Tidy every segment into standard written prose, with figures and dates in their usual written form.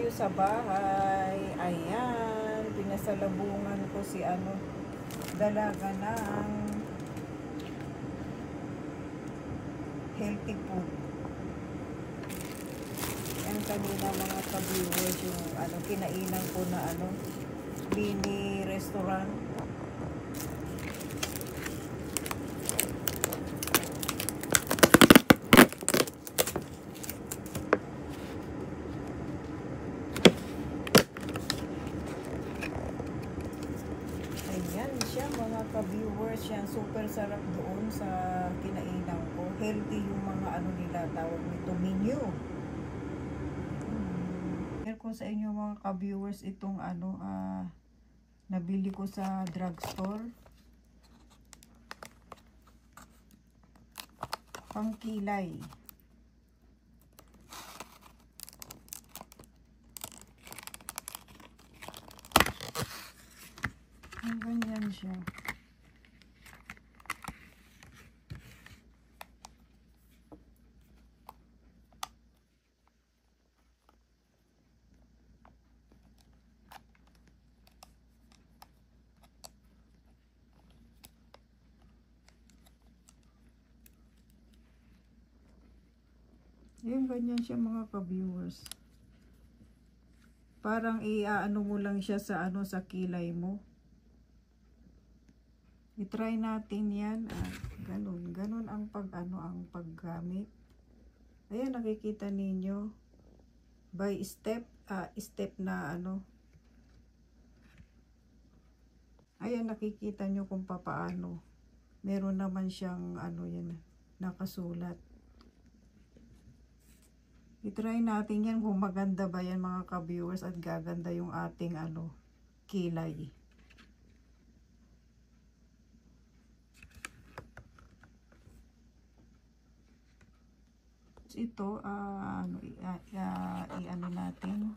tayo sa bahay. Ayan, pinasalubungan ko si dalaga ng healthy food. Yan kanina mga ka-viewers, yung kinainan ko na mini restaurant. Ayan siya mga ka-viewers, yan super sarap doon sa kinainan ko. Healthy yung mga nila, tawag nito menu. Share ko sa inyo mga ka-viewers itong nabili ko sa drugstore. Pangkilay. Ganyan siya. Yung ganyan siya mga ka-viewers. Parang i-ano mo lang siya sa sa kilay mo. I-try natin yan. Ganun ang ang paggamit. Ayan, nakikita ninyo. By step, step na Ayan, nakikita nyo kung papaano. Meron naman siyang yan, nakasulat. I-try natin yan kung maganda ba yan mga ka-viewers at gaganda yung ating kilay. Ito natin,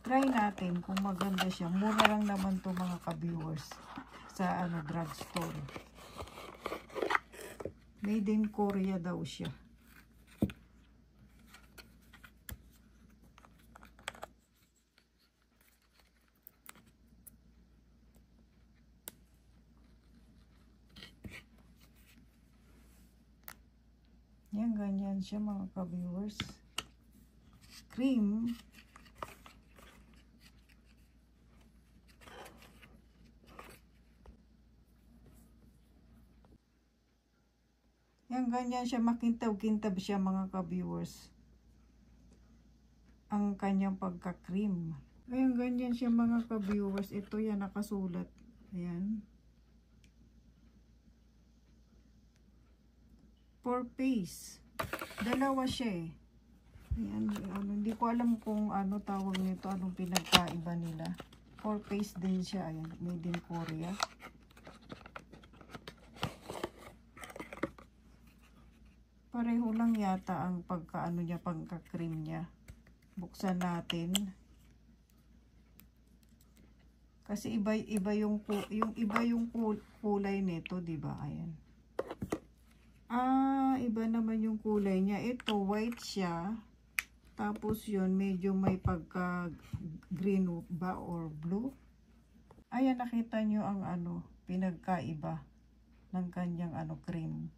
try natin kung maganda siya. Mura lang naman to mga ka-viewers sa drugstore. Made in Korea daw siya. Yan, ganyan siya mga ka-viewers. Cream. Yan, ganyan siya. Makintab-kintab siya mga ka-viewers. Ang kanyang pagka-cream. Ayan, ganyan siya mga ka-viewers. Ito yan, nakasulat. Ayan. For face. Dalawa siya eh. Ayan, hindi ko alam kung tawag nito, anong pinagkaiba nila. For face din siya. Ayan, made in Korea. Pareho lang yata ang niya, pagka-cream niya. Buksan natin. Kasi iba yung kulay nito, 'di ba? Ayan. Iba naman yung kulay niya. Ito white siya. Tapos yun, medyo may pagka green ba or blue. Ayan, nakita nyo ang pinagkaiba ng kanyang cream.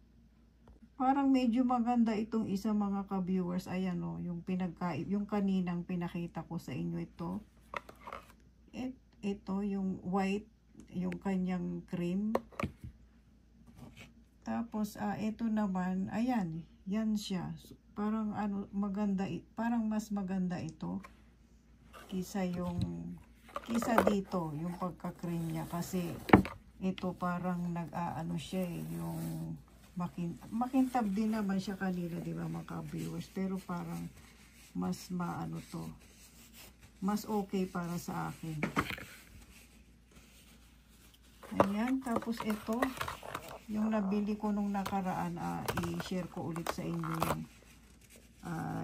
Parang medyo maganda itong isa mga ka-viewers. Ayan yung kaninang pinakita ko sa inyo ito. Ito yung white, yung kanyang cream. Tapos ito naman, ayan, yan siya. Parang maganda, parang mas maganda ito kisa dito yung pagka-cream niya, kasi ito parang siya yung makintab din naman siya kanila, di ba mga viewers, pero parang mas mas okay para sa akin. Ayan, tapos ito yung nabili ko nung nakaraan, i-share ko ulit sa inyo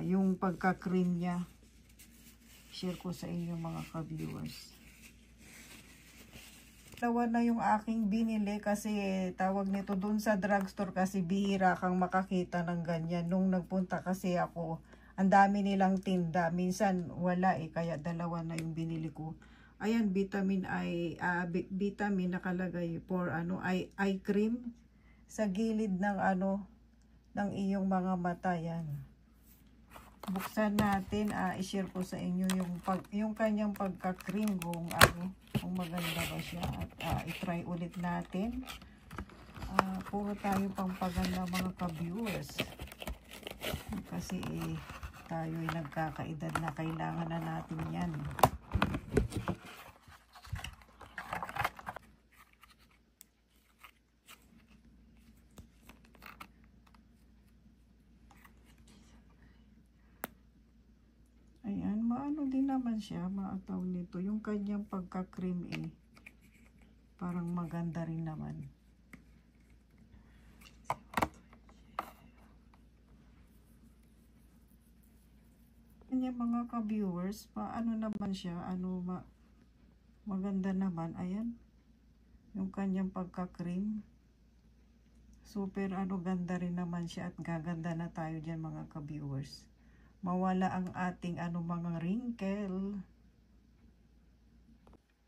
yung pagka-cream niya. Share ko sa inyo mga ka-viewers. Dalawa na yung aking binili kasi tawag nito dun sa drugstore, kasi bihira kang makakita ng ganyan. Nung nagpunta kasi ako, ang dami nilang tinda. Minsan wala kaya dalawa na yung binili ko. Ayan, vitamin vitamin nakalagay for eye cream sa gilid ng ng iyong mga mata. Yan. Buksan natin, i-share ko sa inyo yung kanyang pagka-cream kung maganda ba siya, at i-try ulit natin. Puro tayo pang paganda mga ka-viewers. Kasi tayo ay nagkakaedad na, kailangan na natin yan. Ayan, maano din naman siya, maataw nito. Yung kanyang pagka-cream parang maganda rin naman. Kanya mga ka-viewers, paano naman siya, maganda naman. Ayan, yung kanyang pagka-cream. Super ganda rin naman siya, at gaganda na tayo dyan mga ka-viewers. Mawala ang ating mga wrinkle.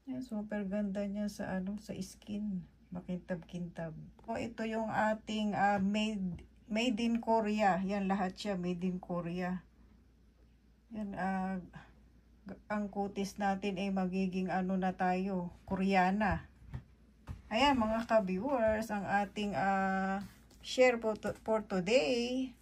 Yan, super ganda niya sa sa skin. Makintab-kintab. Ito yung ating made in Korea. Yan, lahat siya made in Korea. Yan, ang kutis natin ay magiging na tayo, Koreana. Ayan mga ka-viewers, ang ating share for today.